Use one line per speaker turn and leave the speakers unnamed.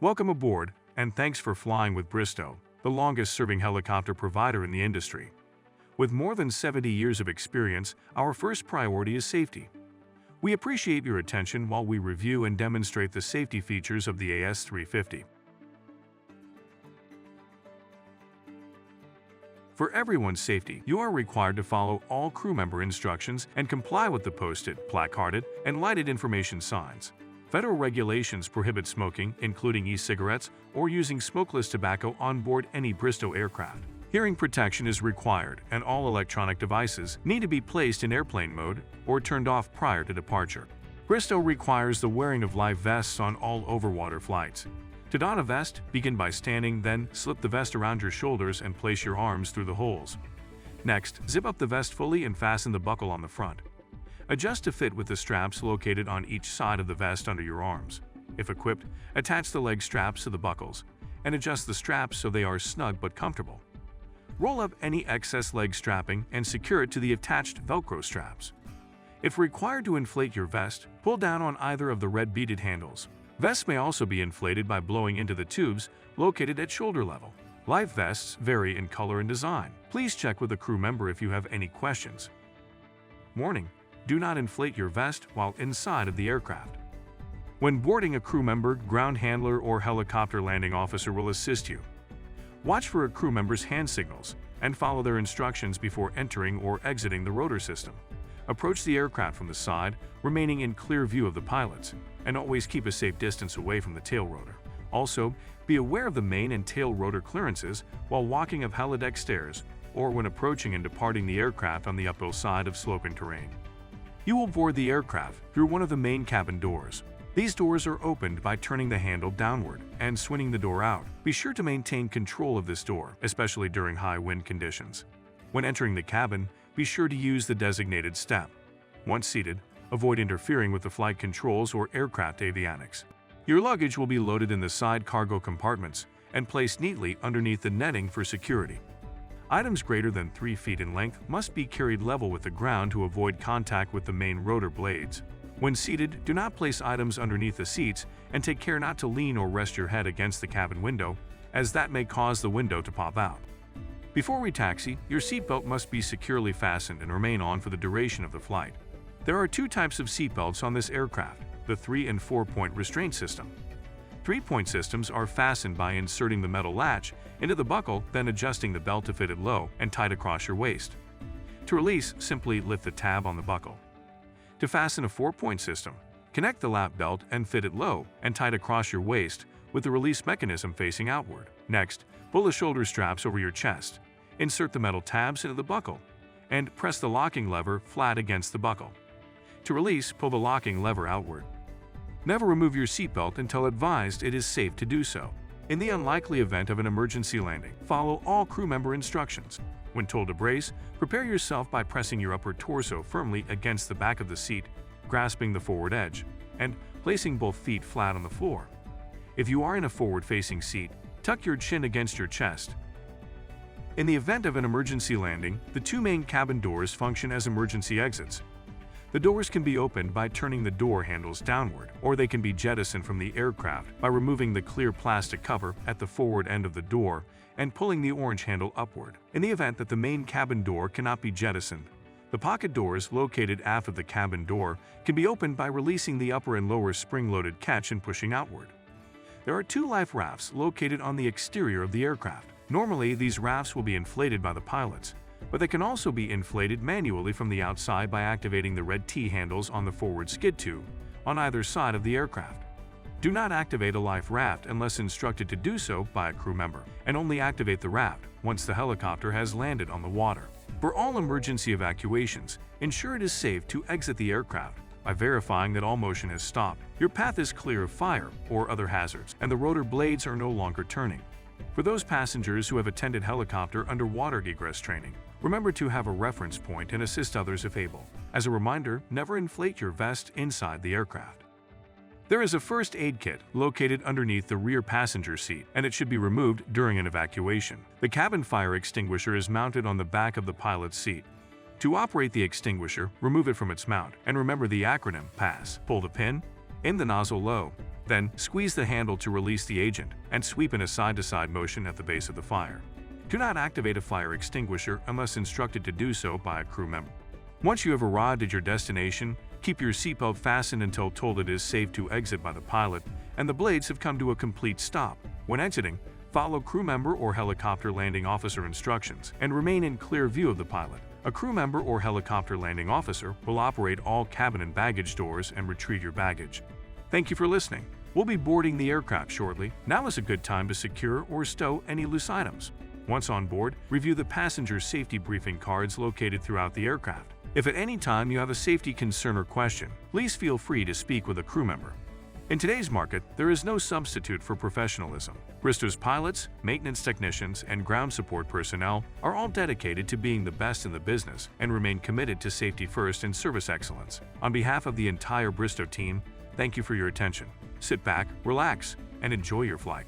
Welcome aboard, and thanks for flying with Bristow, the longest-serving helicopter provider in the industry. With more than 70 years of experience, our first priority is safety. We appreciate your attention while we review and demonstrate the safety features of the AS350. For everyone's safety, you are required to follow all crew member instructions and comply with the posted, placarded, and lighted information signs. Federal regulations prohibit smoking, including e-cigarettes, or using smokeless tobacco on board any Bristow aircraft. Hearing protection is required, and all electronic devices need to be placed in airplane mode or turned off prior to departure. Bristow requires the wearing of life vests on all overwater flights. To don a vest, begin by standing, then slip the vest around your shoulders and place your arms through the holes. Next, zip up the vest fully and fasten the buckle on the front. Adjust to fit with the straps located on each side of the vest under your arms. If equipped, attach the leg straps to the buckles and adjust the straps so they are snug but comfortable. Roll up any excess leg strapping and secure it to the attached Velcro straps. If required to inflate your vest, pull down on either of the red beaded handles. Vests may also be inflated by blowing into the tubes located at shoulder level. Life vests vary in color and design. Please check with a crew member if you have any questions. Warning: do not inflate your vest while inside of the aircraft. When boarding a crew member, ground handler or helicopter landing officer will assist you. Watch for a crew member's hand signals and follow their instructions before entering or exiting the rotor system. Approach the aircraft from the side, remaining in clear view of the pilots, and always keep a safe distance away from the tail rotor. Also, be aware of the main and tail rotor clearances while walking up helideck stairs or when approaching and departing the aircraft on the uphill side of sloping terrain. You will board the aircraft through one of the main cabin doors. These doors are opened by turning the handle downward and swinging the door out. Be sure to maintain control of this door, especially during high wind conditions. When entering the cabin, be sure to use the designated step. Once seated, avoid interfering with the flight controls or aircraft avionics. Your luggage will be loaded in the side cargo compartments and placed neatly underneath the netting for security. Items greater than 3 feet in length must be carried level with the ground to avoid contact with the main rotor blades. When seated, do not place items underneath the seats and take care not to lean or rest your head against the cabin window, as that may cause the window to pop out. Before we taxi, your seatbelt must be securely fastened and remain on for the duration of the flight. There are 2 types of seatbelts on this aircraft: the 3- and 4-point restraint system. 3-point systems are fastened by inserting the metal latch into the buckle, then adjusting the belt to fit it low and tight across your waist. To release, simply lift the tab on the buckle. To fasten a 4-point system, connect the lap belt and fit it low and tight across your waist with the release mechanism facing outward. Next, pull the shoulder straps over your chest, insert the metal tabs into the buckle, and press the locking lever flat against the buckle. To release, pull the locking lever outward. Never remove your seatbelt until advised it is safe to do so. In the unlikely event of an emergency landing, follow all crew member instructions. When told to brace, prepare yourself by pressing your upper torso firmly against the back of the seat, grasping the forward edge, and placing both feet flat on the floor. If you are in a forward-facing seat, tuck your chin against your chest. In the event of an emergency landing, the 2 main cabin doors function as emergency exits. The doors can be opened by turning the door handles downward, or they can be jettisoned from the aircraft by removing the clear plastic cover at the forward end of the door and pulling the orange handle upward. In the event that the main cabin door cannot be jettisoned, the pocket doors located aft of the cabin door can be opened by releasing the upper and lower spring-loaded catch and pushing outward. There are 2 life rafts located on the exterior of the aircraft. Normally, these rafts will be inflated by the pilots, but they can also be inflated manually from the outside by activating the red T handles on the forward skid tube on either side of the aircraft. Do not activate a life raft unless instructed to do so by a crew member, and only activate the raft once the helicopter has landed on the water. For all emergency evacuations, ensure it is safe to exit the aircraft by verifying that all motion has stopped, your path is clear of fire or other hazards, and the rotor blades are no longer turning. For those passengers who have attended helicopter underwater egress training, remember to have a reference point and assist others if able. As a reminder, never inflate your vest inside the aircraft. There is a first aid kit located underneath the rear passenger seat, and it should be removed during an evacuation. The cabin fire extinguisher is mounted on the back of the pilot's seat. To operate the extinguisher, remove it from its mount, and remember the acronym PASS. Pull the pin, Aim the nozzle low, then squeeze the handle to release the agent and sweep in a side-to-side motion at the base of the fire. Do not activate a fire extinguisher unless instructed to do so by a crew member. Once you have arrived at your destination, keep your seatbelt fastened until told it is safe to exit by the pilot and the blades have come to a complete stop. When exiting, follow crew member or helicopter landing officer instructions and remain in clear view of the pilot. A crew member or helicopter landing officer will operate all cabin and baggage doors and retrieve your baggage. Thank you for listening. We'll be boarding the aircraft shortly. Now is a good time to secure or stow any loose items. Once on board, review the passenger safety briefing cards located throughout the aircraft. If at any time you have a safety concern or question, please feel free to speak with a crew member. In today's market, there is no substitute for professionalism. Bristow's pilots, maintenance technicians, and ground support personnel are all dedicated to being the best in the business and remain committed to safety first and service excellence. On behalf of the entire Bristow team, thank you for your attention. Sit back, relax, and enjoy your flight.